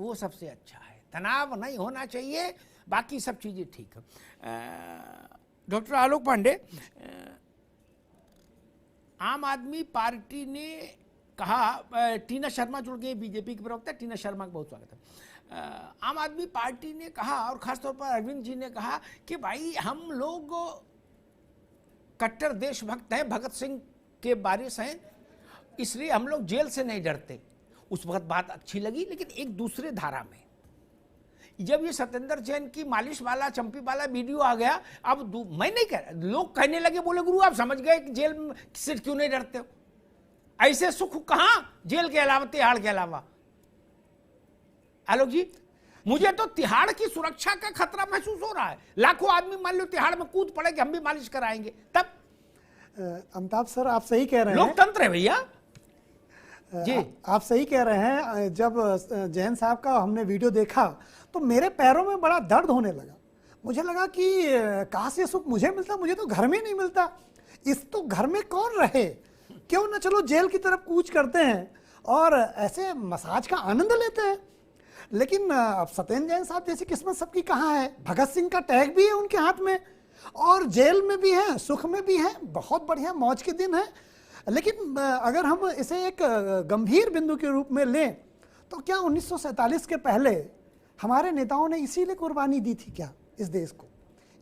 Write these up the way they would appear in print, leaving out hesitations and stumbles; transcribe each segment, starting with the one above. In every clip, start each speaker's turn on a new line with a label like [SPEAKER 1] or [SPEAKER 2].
[SPEAKER 1] वो सबसे अच्छा है, तनाव नहीं होना चाहिए, बाकी सब चीज़ें ठीक है। डॉक्टर आलोक पांडे, आम आदमी पार्टी ने कहा, टीना शर्मा जुड़ गई, बीजेपी की प्रवक्ता टीना शर्मा का बहुत स्वागत है। आम आदमी पार्टी ने कहा और खासतौर पर अरविंद जी ने कहा कि भाई हम लोग कट्टर देशभक्त हैं, भगत सिंह के वारिस हैं, इसलिए हम लोग जेल से नहीं डरते। उस वक्त बात अच्छी लगी, लेकिन एक दूसरे धारा में जब ये सत्येंद्र जैन की मालिश वाला चंपी वाला वीडियो आ गया, अब मैं नहीं कह रहा, लोग कहने लगे, बोले गुरु आप समझ गए कि जेल से क्यों नहीं डरते हो, ऐसे सुख कहां जेल के अलावा, तिहाड़ के अलावा। आलोक जी, मुझे तो तिहाड़ की सुरक्षा का खतरा महसूस हो रहा है। लाखों आदमी मान लो तिहाड़ में कूद पड़े कि हम भी मालिश कराएंगे, तब
[SPEAKER 2] अमिताभ सर आप सही कह रहे हैं,
[SPEAKER 1] लोकतंत्र है भैया जी।
[SPEAKER 2] आप सही कह रहे हैं। जब जैन साहब का हमने वीडियो देखा तो मेरे पैरों में बड़ा दर्द होने लगा। मुझे लगा कि काश ये सुख मुझे मिलता, मुझे तो घर में नहीं मिलता। इस तो घर में कौन रहे, क्यों ना चलो जेल की तरफ कूच करते हैं और ऐसे मसाज का आनंद लेते हैं। लेकिन अब सत्येंद्र जैन साहब जैसी किस्मत सबकी कहाँ है। भगत सिंह का टैग भी है उनके हाथ में और जेल में भी है, सुख में भी है, बहुत बढ़िया मौज के दिन है। लेकिन अगर हम इसे एक गंभीर बिंदु के रूप में लें तो क्या 1947 के पहले हमारे नेताओं ने इसीलिए कुर्बानी दी थी क्या इस देश को?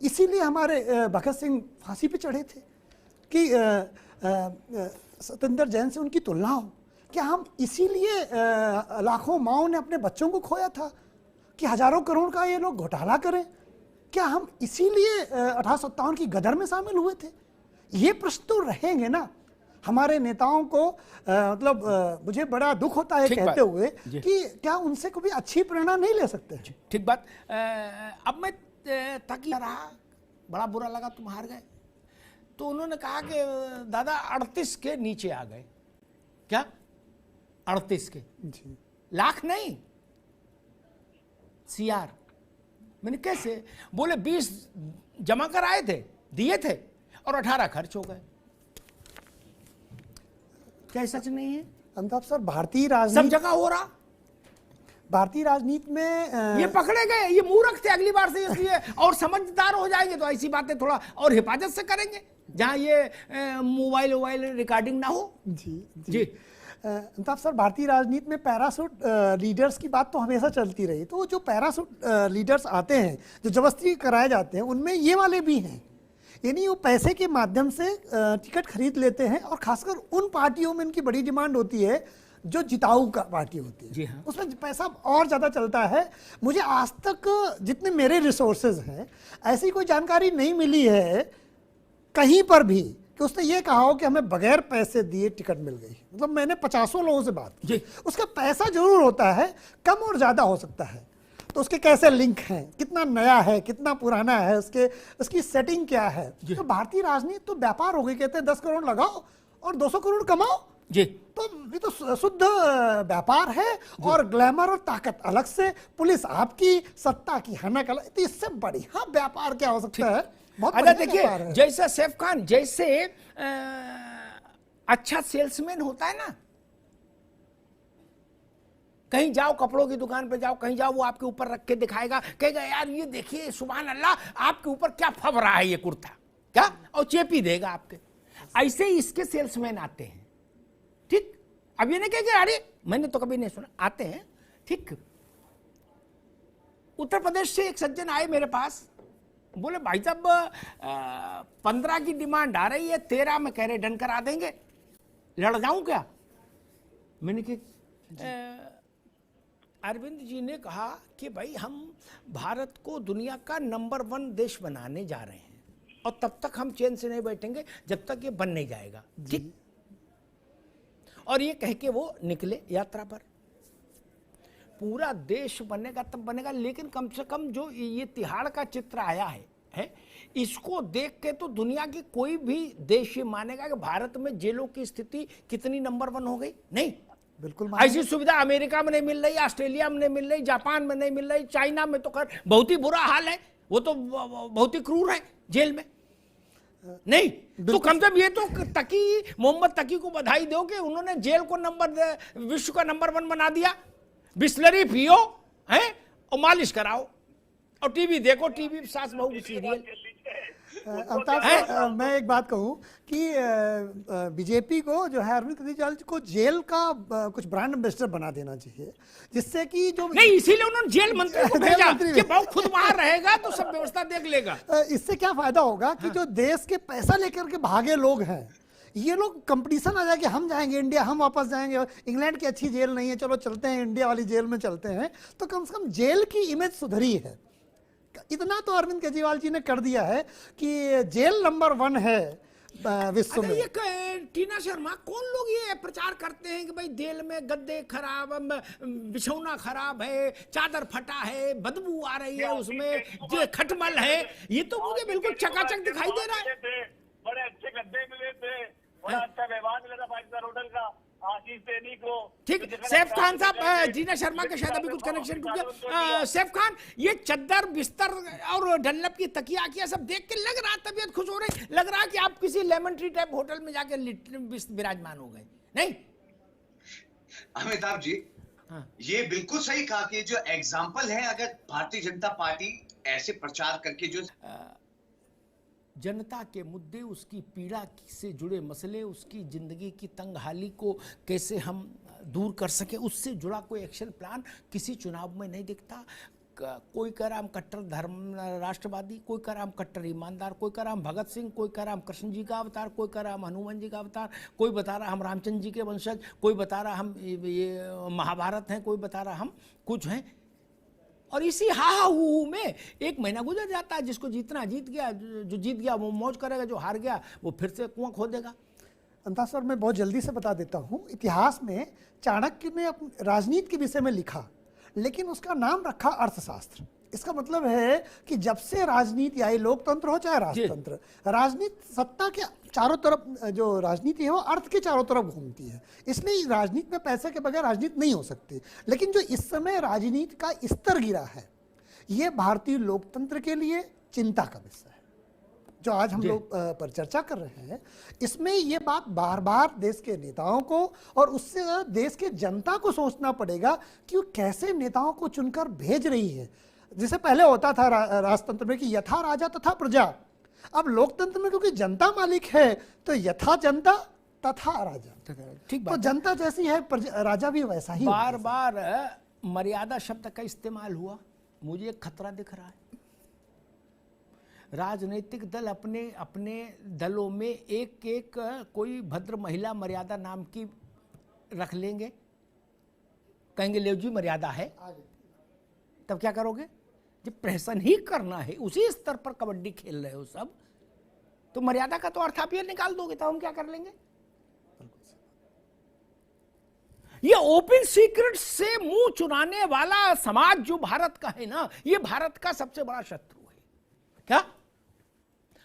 [SPEAKER 2] इसीलिए हमारे भगत सिंह फांसी पे चढ़े थे कि सत्येंद्र जैन से उनकी तुलना हो? क्या हम इसीलिए लाखों माओं ने अपने बच्चों को खोया था कि हजारों करोड़ का ये लोग घोटाला करें? क्या हम इसीलिए 1857 की गदर में शामिल हुए थे? ये प्रश्न तो रहेंगे ना हमारे नेताओं को। मतलब मुझे बड़ा दुख होता है कहते हुए कि क्या उनसे कभी अच्छी प्रेरणा नहीं ले सकते?
[SPEAKER 1] ठीक बात। अब मैं ताकि रहा, बड़ा बुरा लगा तुम हार गए, तो उन्होंने कहा कि दादा 38 के नीचे आ गए। क्या 38 के
[SPEAKER 2] जी।
[SPEAKER 1] लाख नहीं, CR। मैंने कैसे? बोले 20 जमा कर आए थे, दिए थे और 18 खर्च हो गए। क्या सच नहीं है
[SPEAKER 2] अमिताभ सर? भारतीय राजनीति
[SPEAKER 1] सब जगह हो रहा,
[SPEAKER 2] भारतीय राजनीति में
[SPEAKER 1] ये पकड़े गए, ये मूर्ख थे, अगली बार से इसलिए और समझदार हो जाएंगे तो ऐसी बातें थोड़ा और हिफाजत से करेंगे, जहां ये मोबाइल रिकॉर्डिंग ना हो।
[SPEAKER 2] जी
[SPEAKER 1] जी।
[SPEAKER 2] अमिताभ सर, भारतीय राजनीति में पैरासूट लीडर्स की बात तो हमेशा चलती रही। तो जो पैरासूट लीडर्स आते हैं, जो जबरदस्ती कराए जाते हैं, उनमें ये वाले भी हैं। यानी वो पैसे के माध्यम से टिकट खरीद लेते हैं और खासकर उन पार्टियों में इनकी बड़ी डिमांड होती है जो जिताऊ का पार्टी होती है।
[SPEAKER 1] जी हाँ।
[SPEAKER 2] उसमें पैसा और ज़्यादा चलता है। मुझे आज तक जितने मेरे रिसोर्सेज हैं ऐसी कोई जानकारी नहीं मिली है कहीं पर भी कि उसने ये कहा हो कि हमें बगैर पैसे दिए टिकट मिल गई। मतलब मैंने 50 लोगों से बात की, उसका पैसा जरूर होता है, कम और ज़्यादा हो सकता है। तो उसके कैसे लिंक हैं, कितना नया है, कितना पुराना है, उसकी सेटिंग क्या है। तो भारतीय राजनीति तो व्यापार हो गई। कहते हैं 10 करोड़ लगाओ और 200 करोड़ कमाओ जी। तो ये तो शुद्ध व्यापार है और ग्लैमर और ताकत अलग से, पुलिस आपकी, सत्ता की हनक अलग। तो इससे बढ़िया व्यापार क्या हो सकता है?
[SPEAKER 1] अच्छा देखिए, जैसा सैफ खान जैसे अच्छा सेल्समैन होता है ना, कहीं जाओ, कपड़ों की दुकान पे जाओ, कहीं जाओ, वो आपके ऊपर रख के दिखाएगा, कहेगा यार ये देखिए सुभान अल्लाह, आपके ऊपर क्या फब रहा है ये कुर्ता, क्या, और चेपी देगा आपके। ऐसे ही इसके सेल्समैन आते हैं। ठीक, अब ये नहीं कहेंगे अरे मैंने तो कभी नहीं सुना, आते हैं। ठीक, उत्तर प्रदेश से एक सज्जन आए मेरे पास, बोले भाई साहब 15 की डिमांड आ रही है, 13 में कह रहे डन करा देंगे, लड़ जाऊं क्या? मैंने कहा अरविंद जी ने कहा कि भाई हम भारत को दुनिया का नंबर 1 देश बनाने जा रहे हैं और तब तक हम चैन से नहीं बैठेंगे जब तक ये बन नहीं जाएगा। ठीक, और ये कह के वो निकले यात्रा पर। पूरा देश बनेगा तब बनेगा, लेकिन कम से कम जो ये तिहाड़ का चित्र आया है इसको देख के तो दुनिया की कोई भी देश ये मानेगा कि भारत में जेलों की स्थिति कितनी नंबर 1 हो गई। नहीं,
[SPEAKER 2] बिल्कुल
[SPEAKER 1] ऐसी सुविधा अमेरिका में नहीं मिल रही, ऑस्ट्रेलिया में नहीं मिल रही, जापान में नहीं मिल रही, चाइना में तो खैर बहुत ही बुरा हाल है, वो तो बहुत ही क्रूर है जेल में। नहीं तो कम से कम ये तो तकी, मोहम्मद तकी को बधाई दो कि उन्होंने जेल को विश्व का नंबर 1 बना दिया। बिस्लरी पियो हैं, और मालिश कराओ और टीवी देखो, टीवी सास बहू की सीरियल।
[SPEAKER 2] अमिताभ सर, मैं एक बात कहूँ कि बीजेपी को जो है अरविंद केजरीवाल जी को जेल का कुछ ब्रांड एम्बेसडर बना देना चाहिए, जिससे कि जो
[SPEAKER 1] नहीं, इसीलिए उन्होंने जेल मंत्री को
[SPEAKER 2] जेल
[SPEAKER 1] भेजा
[SPEAKER 2] मंत्री
[SPEAKER 1] कि बहु खुद वहां रहेगा तो सब व्यवस्था देख लेगा।
[SPEAKER 2] इससे क्या फायदा होगा कि जो देश के पैसा लेकर के भागे लोग हैं, ये लोग कंपटीशन आ जाए कि हम जाएंगे इंडिया, हम वापस जाएंगे, इंग्लैंड की अच्छी जेल नहीं है, चलो चलते हैं इंडिया वाली जेल में चलते हैं, तो कम से कम जेल की इमेज सुधरी है। इतना तो अरविंद केजरीवाल जी ने कर दिया है कि जेल नंबर 1 है विश्व में।
[SPEAKER 1] ये टीना शर्मा, कौन लोग ये प्रचार करते हैं कि भाई जेल में गद्दे खराब, बिछौना खराब है, चादर फटा है, बदबू आ रही है, उसमें जो खटमल है, ये तो मुझे बिल्कुल चकाचक दिखाई दे रहा है।
[SPEAKER 3] बड़े अच्छे गद्दे मिले थे, बड़ा अच्छा व्यवहार मिला था 5 स्टार होटल का आशीष सैनी को।
[SPEAKER 1] ठीक, सैफ खान साहब, टीना शर्मा के शायद अभी कुछ कनेक्शन टूट गया। सैफ खान, ये चद्दर बिस्तर और डनलप की तकिया किया सब देख के लग रहा, तबीयत खुश हो रही, लग रहा कि आप किसी लेमन ट्री टाइप होटल में जाके विराजमान हो गए, नहीं?
[SPEAKER 4] अमिताभ जी, ये बिल्कुल सही कहा कि जो एग्जाम्पल है, अगर भारतीय जनता पार्टी ऐसे प्रचार करके जो
[SPEAKER 1] जनता के मुद्दे, उसकी पीड़ा से जुड़े मसले, उसकी ज़िंदगी की तंगहाली को कैसे हम दूर कर सके, उससे जुड़ा कोई एक्शन प्लान किसी चुनाव में नहीं दिखता। कोई कह रहा हम कट्टर धर्म राष्ट्रवादी, कोई कह रहा हम कट्टर ईमानदार, कोई कह रहा हम भगत सिंह, कोई कह रहा हम कृष्ण जी का अवतार, कोई कह रहा हम हनुमान जी का अवतार, कोई बता रहा हम रामचंद्र जी के वंशज, कोई बता रहा हम ये महाभारत हैं, कोई बता रहा हम कुछ हैं। और इसी हा हू में 1 महीना गुजर जाता है। जिसको जीतना जीत गया, जो जीत गया वो मौज करेगा, जो हार गया वो फिर से कुआं खोदेगा।
[SPEAKER 2] अंता सर, मैं बहुत जल्दी से बता देता हूँ, इतिहास में चाणक्य ने राजनीति के विषय में लिखा, लेकिन उसका नाम रखा अर्थशास्त्र। इसका मतलब है कि जब से राजनीति आई, लोकतंत्र हो चाहे राजतंत्र, राजनीति सत्ता के चारों तरफ, जो राजनीति है वो अर्थ के चारों तरफ घूमती है, इसलिए राजनीति में पैसे के बगैर राजनीति नहीं हो सकती। लेकिन जो इस समय राजनीति का स्तर गिरा है, ये भारतीय लोकतंत्र के लिए चिंता का विषय है, जो आज हम लोग पर चर्चा कर रहे हैं। इसमें ये बात बार बार देश के नेताओं को और उससे देश के जनता को सोचना पड़ेगा कि वो कैसे नेताओं को चुनकर भेज रही है। जिसे पहले होता था राजतंत्र में कि यथा राजा तथा प्रजा, अब लोकतंत्र में क्योंकि जनता मालिक है तो यथा जनता तथा राजा। ठीक, तो जनता जैसी है राजा भी वैसा ही।
[SPEAKER 1] बार बार मर्यादा शब्द का इस्तेमाल हुआ, मुझे एक खतरा दिख रहा है। राजनीतिक दल अपने अपने दलों में एक एक कोई भद्र महिला मर्यादा नाम की रख लेंगे, कहेंगे ले जी मर्यादा है। तब क्या करोगे? जब प्रहसन ही करना है, उसी स्तर पर कबड्डी खेल रहे हो सब, तो मर्यादा का तो अर्थ आप ये निकाल दोगे, तो हम क्या कर लेंगे? ये ओपन सीक्रेट से मुंह चुराने वाला समाज जो भारत का है ना, ये भारत का सबसे बड़ा शत्रु है। क्या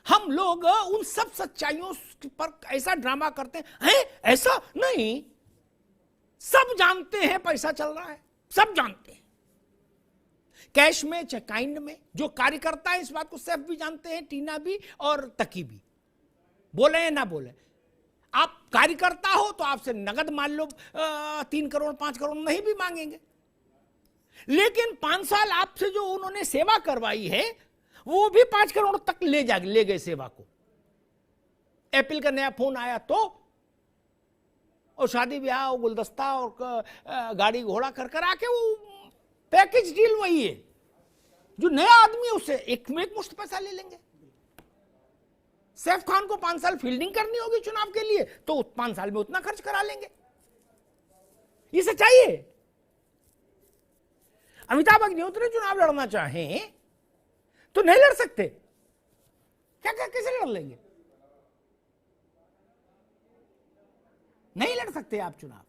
[SPEAKER 1] हम लोग उन सब सच्चाइयों पर ऐसा ड्रामा करते हैं? ऐसा नहीं, सब जानते हैं पैसा चल रहा है, सब जानते हैं, कैश में चाहे काइंड में। जो कार्यकर्ता है इस बात को सैफ भी जानते हैं, टीना भी और तकी भी, बोले या ना बोले। आप कार्यकर्ता हो तो आपसे नगद मान लो 3 करोड़ 5 करोड़ नहीं भी मांगेंगे, लेकिन 5 साल आपसे जो उन्होंने सेवा करवाई है वो भी 5 करोड़ तक ले गए सेवा को। एप्पल का नया फोन आया तो, और शादी ब्याह और गुलदस्ता और गाड़ी घोड़ा कर आके वो पैकेज डील वही है। जो नया आदमी है उससे एक मुश्त पैसा ले लेंगे। सैफ खान को 5 साल फील्डिंग करनी होगी चुनाव के लिए, तो 5 साल में उतना खर्च करा लेंगे। ये सच्चाई है। अमिताभ अग्निहोत्री चुनाव लड़ना चाहें तो नहीं लड़ सकते। क्या कैसे लड़ लेंगे? नहीं लड़ सकते आप चुनाव।